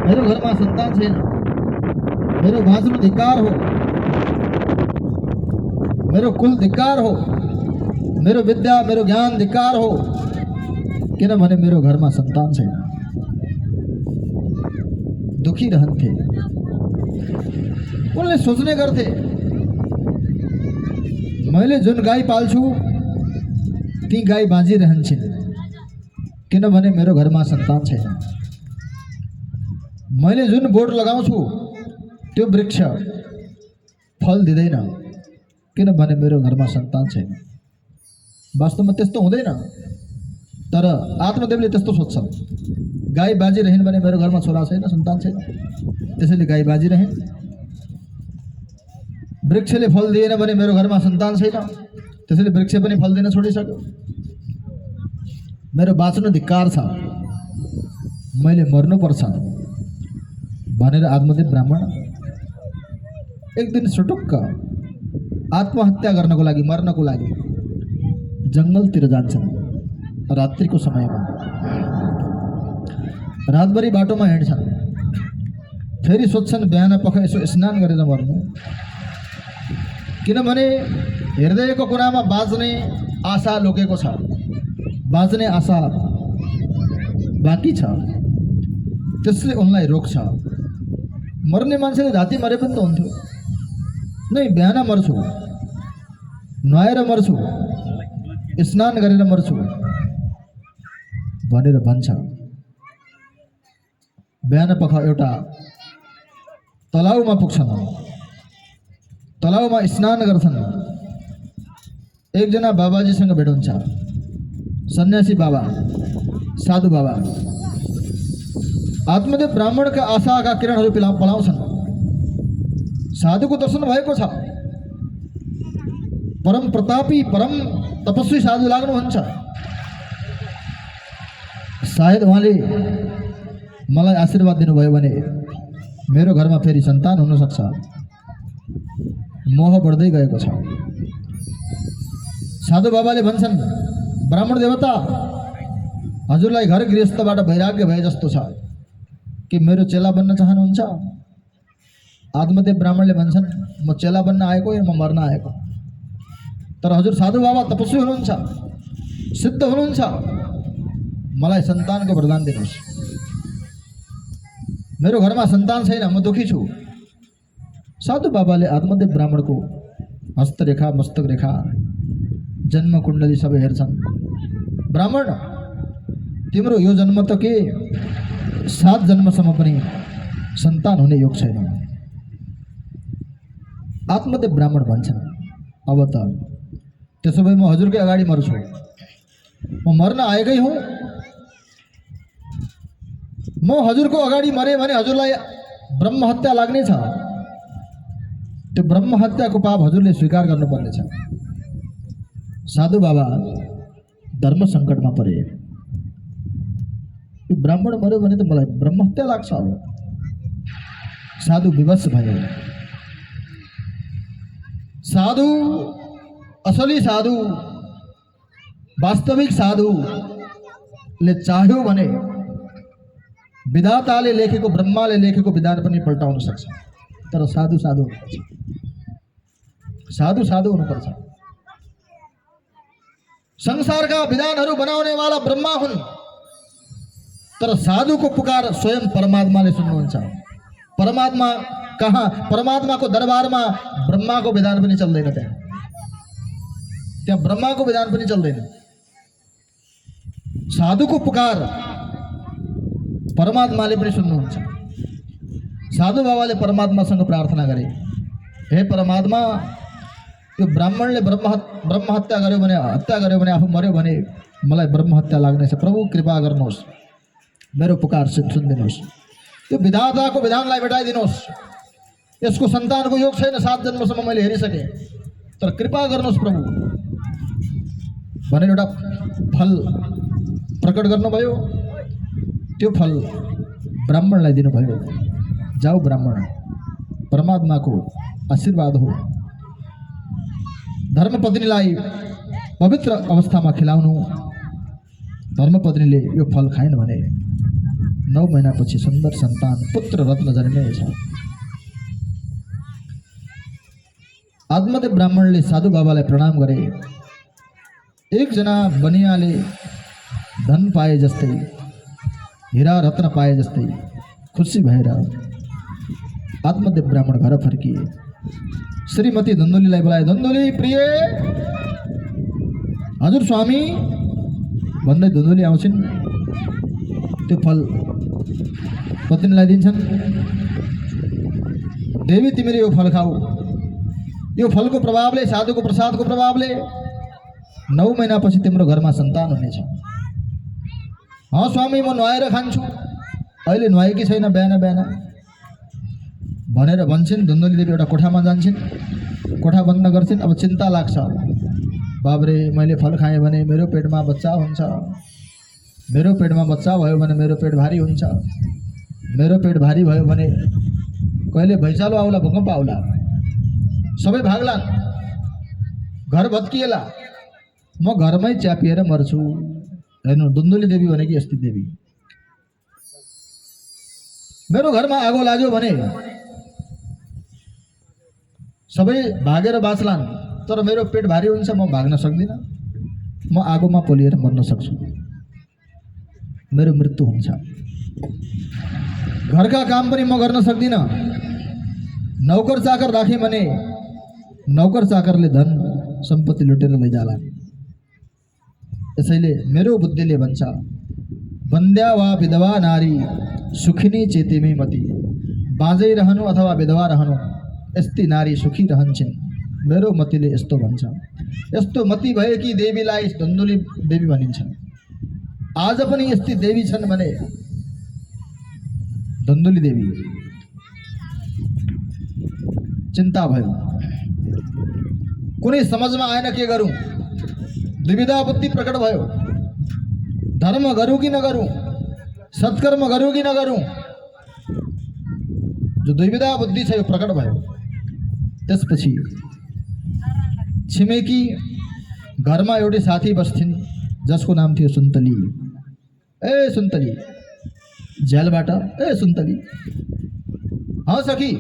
मेरो घरमा सन्तान छैन, मेरो भाषण धिक्कार हो, मेरो कुल धिक्कार हो, मेरो विद्या मेरो ज्ञान धिक्कार हो, किनभने मेरो घरमा सन्तान छैन। दुखी रहन्थे। उनले सोच्ने गर्थे मैले जुन गाई पाल्छु ती गाई बाँझिरहन्छन्, किनभने मेरो घरमा सन्तान छैन। मैले जुन बोट लगाउँछु त्यो वृक्ष फल दिँदैन, किनभने मेरो घरमा सन्तान छैन। वास्तवमा त्यस्तो हुँदैन, तर आत्मदेवले त्यस्तो सोच्छन्। गाई बाँझिरहन् भने मेरो घरमा छोरा छैन, सन्तान छैन, त्यसैले गाई बाँझिरहन्। वृक्षले फल दिएन भने मेरो घरमा सन्तान छैन, त्यसैले वृक्ष पनि फल दिन छोडिसक्यो। मेरो बाँच्नु धिक्कार छ, मैले मर्नुपर्छ भनेर आत्मदेव ब्राह्मण एक दिन सुटुक्क आत्महत्या गर्नको लागि, मर्नको लागि जङ्गलतिर जान्छन्। रात्रिको समयमा रातभरि बाटोमा हिँड्छन्। फेरि सोध्छन् बिहान पख यसो स्नान गरेर मर्नु, किनभने हृदयको कुरामा बाँच्ने आशा लुकेको छ, बाँच्ने आशा बाँकी छ, त्यसले उनलाई रोक्छ। मर्ने मान्छेले राति मरे पनि त हुन्थ्यो, नै बिहान मर्छु, नुहाएर मर्छु, स्नान गरेर मर्छु भनेर भन्छ। बिहान पख एउटा तलाउमा पुग्छन्, तलाउमा स्नान गर्छन्। एकजना बाबाजीसँग भेट हुन्छ, सन्यासी बाबा, साधु बाबा। आत्मदेव ब्राह्मणका आशाका किरणहरू पलाउँछन्। साधुको दर्शन भएको छ, परम प्रतापी परम तपस्वी साधु लाग्नुहुन्छ। सायद उहाँले मलाई आशीर्वाद दिनुभयो भने मेरो घरमा फेरि सन्तान हुन सक्छ। मोह बढ्दै गएको छ। साधु बाबाले भन्छन्, ब्राह्मण देवता, हजुरलाई घर गृहस्थबाट वैराग्य भए जस्तो छ कि मेरो चेला बन्न चाहनुहुन्छ? आत्मदेव ब्राह्मणले भन्छन्, म चेला बन्न आएको या म मर्न आएको? तर हजुर साधु बाबा तपस्वी हुनुहुन्छ, सिद्ध हुनुहुन्छ, मलाई सन्तानको वरदान दिनुहोस्। मेरो घरमा सन्तान छैन, म दुखी छु। साधु बाबाले आत्मदेव ब्राह्मणको हस्तरेखा, मस्तक रेखा, जन्म कुण्डली सबै हेर्छन्। ब्राह्मण, तिम्रो यो जन्म त के 7 जन्मसम्म पनि सन्तान हुने योग छैन। आत्मदेव ब्राह्मण भन्छन्, अब त त्यसो भए म हजुरकै अगाडि मर्छु। म मर्न आएकै हुँ। म हजुरको अगाडि मरे भने हजुरलाई ब्रह्म हत्या लाग्नेछ। त्यो ब्रह्म हत्याको पाप हजुरले स्वीकार गर्नुपर्नेछ। साधु बाबा धर्म सङ्कटमा परे। यो ब्राह्मण मर्यो भने त मलाई ब्रह्म हत्या लाग्छ। अब साधु विवश भयो। साधु, असली साधु, वास्तविक साधुले चाह्यो भने विधाताले लेखेको, ब्रह्माले लेखेको विधान पनि पल्टाउन सक्छ। तर साधु साधु हुनुपर्छ। साधु साधु हुनुपर्छ। संसारका विधानहरू बनाउनेवाला ब्रह्मा हुन्, तर साधुको पुकार स्वयं परमात्माले सुन्नुहुन्छ। परमात्मा कहाँ? परमात्माको दरबारमा ब्रह्माको विधान पनि चल्दैन। त्यहाँ ब्रह्माको विधान पनि चल्दैन। साधुको पुकार परमात्माले पनि सुन्नुहुन्छ। साधु बाबाले परमात्मासँग प्रार्थना गरे, हे परमात्मा, यो ब्राह्मणले ब्रह्म हत्या गर्यो भने आफू मर्यो भने मलाई ब्रह्म हत्या लाग्नेछ। प्रभु कृपा गर्नुहोस्, मेरो पुकार सुनिदिनुहोस्। त्यो विधाताको विधानलाई भेटाइदिनुहोस्। यसको सन्तानको योग छैन, 7 जन्मसम्म मैले हेरिसकेँ, तर कृपा गर्नुहोस् प्रभु भनेर एउटा फल प्रकट गर्नुभयो। त्यो फल ब्राह्मणलाई दिनुभयो। जाऊ ब्राह्मण, परमात्माको आशीर्वाद हो। धर्मपत्नीलाई पवित्र अवस्थामा खिलाउनु। धर्मपत्नीले यो फल खाइन् भने 9 મહિનાपछि સુંદર સંતાન પુત્ર રત્ન જન્મે છે। आत्मदेव ब्राह्मणले साधु बाबालाई प्रणाम गरे। एकजना बनियाले धन पाए जस्तै, हीरा रत्न पाए जस्तै खुसी भएर आत्मदेव ब्राह्मण घर फर्किए। श्रीमती धन्दुलीलाई बोलाए, धन्दुली प्रिय, हजुर स्वामी भन्दै धन्दुली आउँछिन्। त्यो फल पत्नीलाई दिन्छन्। देवी तिमीले यो फल खाऊ, यो फलको प्रभावले, साधुको प्रसादको प्रभावले 9 महिनापछि तिम्रो घरमा सन्तान हुनेछ। हाँ स्वामी म नुहाएर खान्छु, अहिले नुहाएकी छैन बिहान बिहान भनेर भन्छन्। धन्दुली देवी एउटा कोठामा जान्छन्, कोठा बन्द गर्छन्। अब चिन्ता लाग्छ, बाबरे मैले फल खाएँ भने मेरो पेटमा बच्चा हुन्छ, मेरो पेटमा बच्चा भयो भने मेरो पेट भारी हुन्छ, मेरो पेट भारी भयो भने कहिले भैँचालो आउला, भूकम्प आउला, सबै भाग्ला, घर भत्किएला, म घरमै च्यापिएर मर्छु। हेर्नु धन्दुली देवी भनेकी यस्ती देवी। मेरो घरमा आगो लाग्यो भने सबै भागेर बाँच्लान्, तर मेरो पेट भारी हुन्छ, म भाग्न सक्दिनँ, म आगोमा पोलिएर मर्न सक्छु, मेरो मृत्यु हुन्छ। घरका काम पनि म गर्न सक्दिनँ। नौकर चाकर राखेँ भने नौकर चाकरले धन सम्पत्ति लुटेर लैजाला। यसैले मेरो बुद्धिले भन्छ, बन्द्या वा विधवा नारी सुखिनी चेतेमी मती। बाँझै रहनु अथवा विधवा रहनु, यस्ती नारी सुखी रहन्छन्। मेरो मतिले यस्तो भन्छ। यस्तो मति भएकी देवीलाई धन्दुली देवी भनिन्छ। आज पनि यस्ती देवी छन् भने धन्दुली देवी। चिन्ता भयो, कुनै समझमा आएन, के गरौँ? द्विविधा बुद्धि प्रकट भयो। धर्म गरौँ कि नगरौँ, सत्कर्म गरौँ कि नगरौँ, जो द्विविधा बुद्धि छ यो प्रकट भयो। त्यसपछि छिमेकी घरमा एउटी साथी बस्थिन् जसको नाम थियो सुन्तली। ए सुन्तली, झ्यालबाट ए सुन्तली, हाँ सखी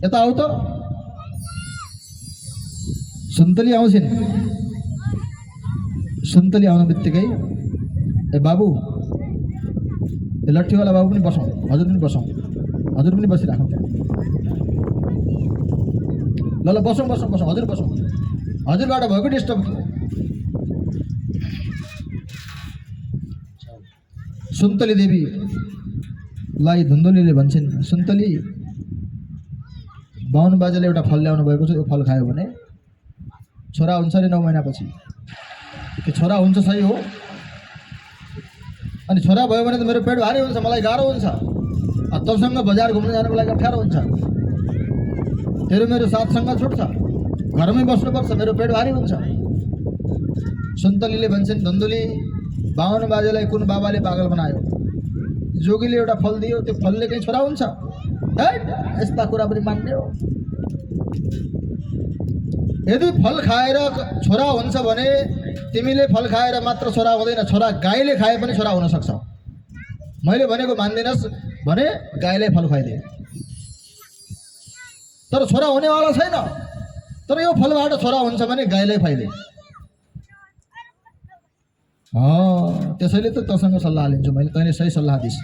यता आऊ त। सुन्तली आउँछिन्। सुन्तली आउन बित्तिकै ए बाबु, ए लट्ठीवाला बाबु पनि बसौँ, हजुर पनि बसौँ, हजुर पनि बसिराखौँ त्यहाँ। ल ल बसौँ बसौँ बसौँ, हजुर बसौँ, हजुरबाट भएको डिस्टर्ब। सुन्तली देवीलाई धन्दुलीले भन्छन्, सुन्तली बाहुन बाजेले एउटा फल ल्याउनु भएको छ, यो फल खायो भने छोरा हुन्छ अरे 9 महिनापछि। कि छोरा हुन्छ सही हो, अनि छोरा भयो भने त मेरो पेट भारी हुन्छ, मलाई गाह्रो हुन्छ, तँसँग बजार घुम्न जानुको लागि अप्ठ्यारो हुन्छ, तेरो मेरो साथसँग छुट्छ, घरमै बस्नुपर्छ, मेरो पेट भारी हुन्छ। सुन्तलीले भन्छन्, धन्दुली बाहुन बाजेलाई कुन बाबाले पागल बनायो? जोगीले एउटा फल दियो, त्यो फलले कहीं छोरा हुन्छ? यस्ता कुरा पनि मान्ने हो? यदि फल खाएर छोरा हुन्छ भने तिमीले फल खाएर मात्र छोरा हुँदैन, छोरा गाईले खाए पनि छोरा हुन सक्छ। मैले भनेको मान्दिनस् भने गाईलाई फल खुवाइदे, तर छोरा हुनेवाला छैन। तर यो फलबाट छोरा हुन्छ भने गाईलाई खुवाइदे। त्यसैले त तँसँग सल्लाह लिन्छु मैले, तैँले सही सल्लाह दिस्।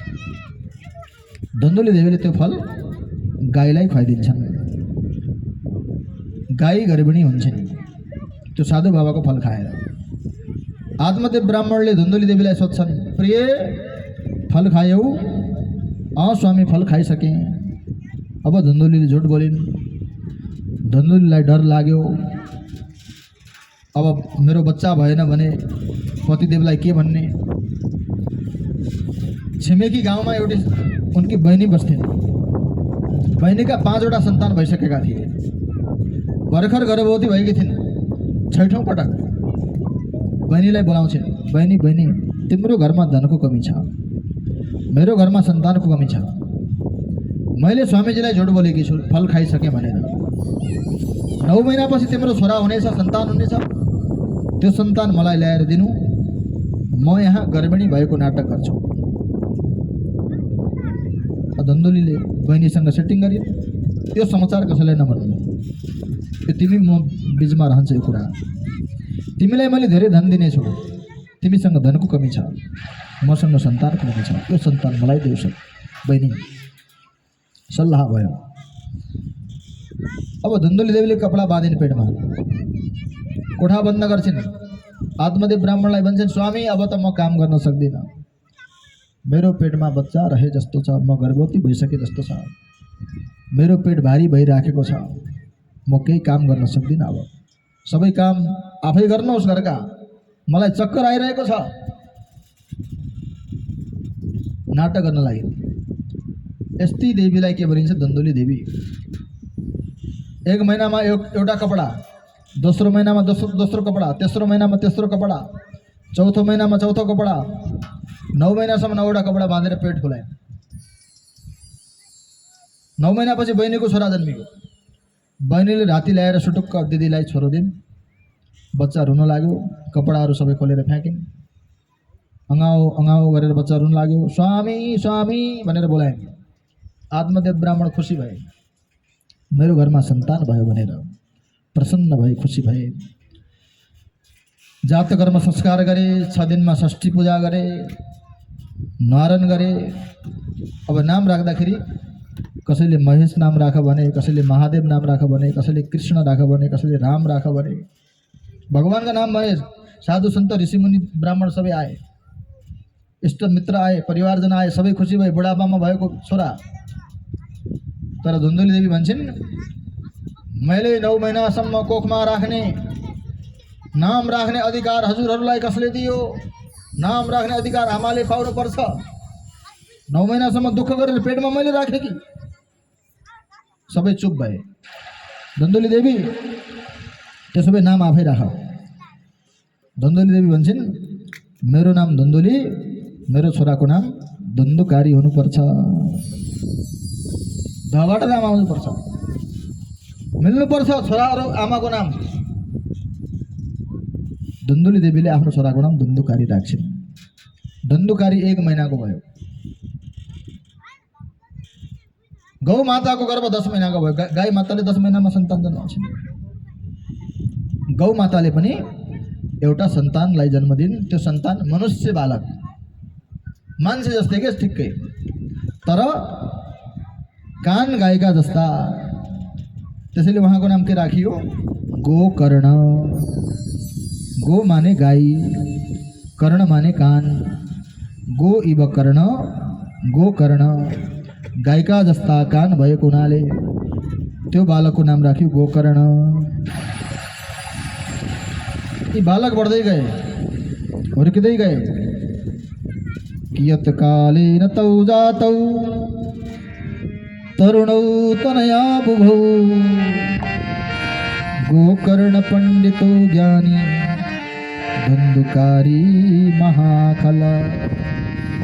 धन्दुली देवीले त्यो फल गाईलाई खुवाइदिन्छन्। गाई गर्भिणी हुन्छन् त्यो साधु बाबाको फल खाएर। आत्मदेव ब्राह्मणले धन्दुली देवीलाई सोध्छन्, प्रिय फल खायौ? स्वामी फल खाइसकेँ। अब धन्दुलीले झुट बोलिन्। धन्दुलीलाई डर लाग्यो, अब मेरो बच्चा भएन भने पतिदेवलाई के भन्ने। छिमेकी गाउँमा एउटी उनकी बहिनी बस्थिन्। बहिनीका 5वटा सन्तान भइसकेका थिए। भर्खर गर्भवती भएकी थिइन्। 6औं पटक बहिनीलाई बोलाउँछिन्, बहिनी बहिनी तिम्रो घरमा धनको कमी छ, मेरो घरमा सन्तानको कमी छ। मैले स्वामीजीलाई झुट बोलेकी छु फल खाइसकेँ भनेर। 9 महिनापछि तिम्रो छोरा हुनेछ, सन्तान हुनेछ, त्यो सन्तान मलाई ल्याएर दिनु, म यहाँ गर्भिणी भएको नाटक गर्छु। धन्दोलीले बहिनीसँग सेटिङ गरे। त्यो समाचार कसैलाई नभन्नु, यो तिमी म बिचमा रहन्छ यो कुरा। तिमीलाई मैले धेरै धन दिनेछु, तिमीसँग धनको कमी छ, मसँग सन्तानको कमी छ, त्यो सन्तान मलाई देऊ सक्छ। बहिनी सल्लाह भयो। अब धन्दोली देवीले कपडा बाँधिन् पेटमा, कोठा बन्द गर्छिन्। आत्मदेव ब्राह्मणलाई भन्छन्, स्वामी अब त म काम गर्न सक्दिनँ, मेरो पेटमा बच्चा रहे जस्तो छ, म गर्भवती भइसके जस्तो छ, मेरो पेट भारी भइराखेको छ, म केही काम गर्न सक्दिनँ। अब सबै काम आफै गर्नुहोस् घरका, मलाई चक्कर आइरहेको छ। नाटक गर्न लाग्यो। यस्तै देवीलाई के भनिन्छ? धन्दोली देवी। एक महिनामा एउटा कपडा, दोस्रो महिनामा दोस्रो कपडा, तेस्रो महिनामा तेस्रो कपडा, चौथो महिनामा चौथो कपडा, 9 महिनासम्म 9वटा कपडा बाँधेर पेट फुलाए। 9 महिनापछि बहिनीको छोरा जन्मियो। बहिनीले राति ल्याएर सुटुक्क दिदीलाई छोरो दिन्। बच्चा रुन लाग्यो, कपडाहरू सबै खोलेर फ्याँकिन्। अँगाउ अँगाउ गरेर बच्चा रुन लाग्यो। स्वामी स्वामी भनेर बोलाए। आत्मदेव ब्राह्मण खुसी भए, मेरो घरमा सन्तान भयो भनेर प्रसन्न भए, खुसी भए। जात कर्म संस्कार गरे, 6 दिनमा षष्ठी पूजा गरे, न्वारन गरे। अब नाम राख्दाखेरि कसैले महेश नाम राख भने, कसैले महादेव नाम राख भने, कसैले कृष्ण राख भने, कसैले राम राख भने। भगवानका नाम महेश। साधु सन्त ऋषिमुनि ब्राह्मण सबै आए, इष्ट मित्र आए, परिवारजन आए, सबै खुसी भए। बुढापामा भएको छोरा। तर धन्दोली देवी भन्छन्, मैले 9 महिनासम्म कोखमा राख्ने, नाम राख्ने अधिकार हजुरहरूलाई कसले दियो? नाम राख्ने अधिकार आमाले पाउनुपर्छ। 9 महिनासम्म दुःख गरेर पेटमा मैले राखेँ कि? सबै चुप भए। धन्दोली देवी, त्यसो भए नाम आफै राख। धन्दोली देवी भन्छन्, मेरो नाम धन्दोली, मेरो छोराको नाम धन्दुकारी हुनुपर्छ। धबाट नाम आउनुपर्छ, मिल्नुपर्छ छोरा र आमाको नाम। धन्दोली देवीले आफ्नो छोराको नाम धन्दुकारी राख्छिन्। धन्दुकारी 1 महिनाको भयो। गौ माताको गर्भ 10 महिनाको भयो। गाई माताले 10 महिनामा सन्तान जन्माउँछिन्। गौ माताले पनि एउटा सन्तानलाई जन्म दिन्। त्यो सन्तान मनुष्य बालक, मान्छे जस्तै के ठिक्कै, तर कान गायका जस्ता। त्यसैले उहाँको नाम के राखियो? गोकर्ण। गो माने गाई, कर्ण माने कान। गो इव कर्ण, गोकर्ण। गायका जस्ता कान भएको हुनाले त्यो बालकको नाम राख्यो गोकर्ण। यी बालक बढ्दै गए, हुर्किँदै गए। कियत कालेन तौ जातौ तरुणौ तनया बुभौ गोकर्ण पंडितो ज्ञानी धन्दुकारी महाकल।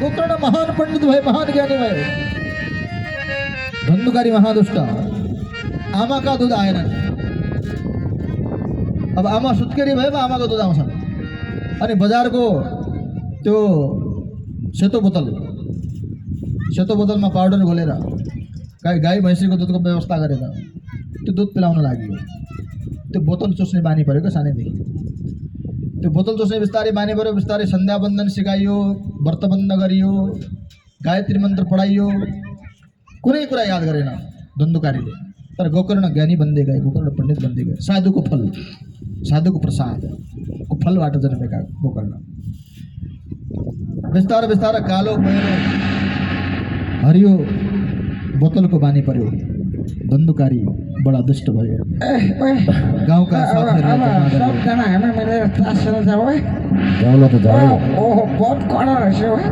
गोकर्ण महान पंडित भए, महान ज्ञानी भए। धन्दुकारी महादुष्ट। आमाका दूध आएन। अब आमा सुत्केरी भए आमाको दुध आउँछ। अनि बजारको त्यो सेतो बोतलमा पाउडर घोलेर गाई भैँसीको दुधको व्यवस्था गरेर त्यो दुध पिलाउन लाग्यो। त्यो बोतल चुस्ने बानी पऱ्यो क्या सानैदेखि। त्यो बोतल चुस्ने बिस्तारै बानी पऱ्यो। बिस्तारै सन्ध्या बन्दन सिकाइयो, व्रत बन्द गरियो, गायत्री मन्त्र पढाइयो। कुनै कुरा याद गरेन धन्दुकारीले। तर गोकर्ण ज्ञानी बन्दै गए, गोकर्ण पण्डित बन्दै गए। साधुको फल, साधुको प्रसादको फलबाट जन्मेका गोकर्ण। बिस्तारै बिस्तारै कालो पहेँलो हरियो बोतलको बानी पर्यो। धन्दुकारी बडा दुष्ट भयो। गाउँका साथीहरूले सबजना हामी मिलेर क्लासमा जाऊ है। जाउला त जाऊ। ओहो बहुत कडा रहेछ है।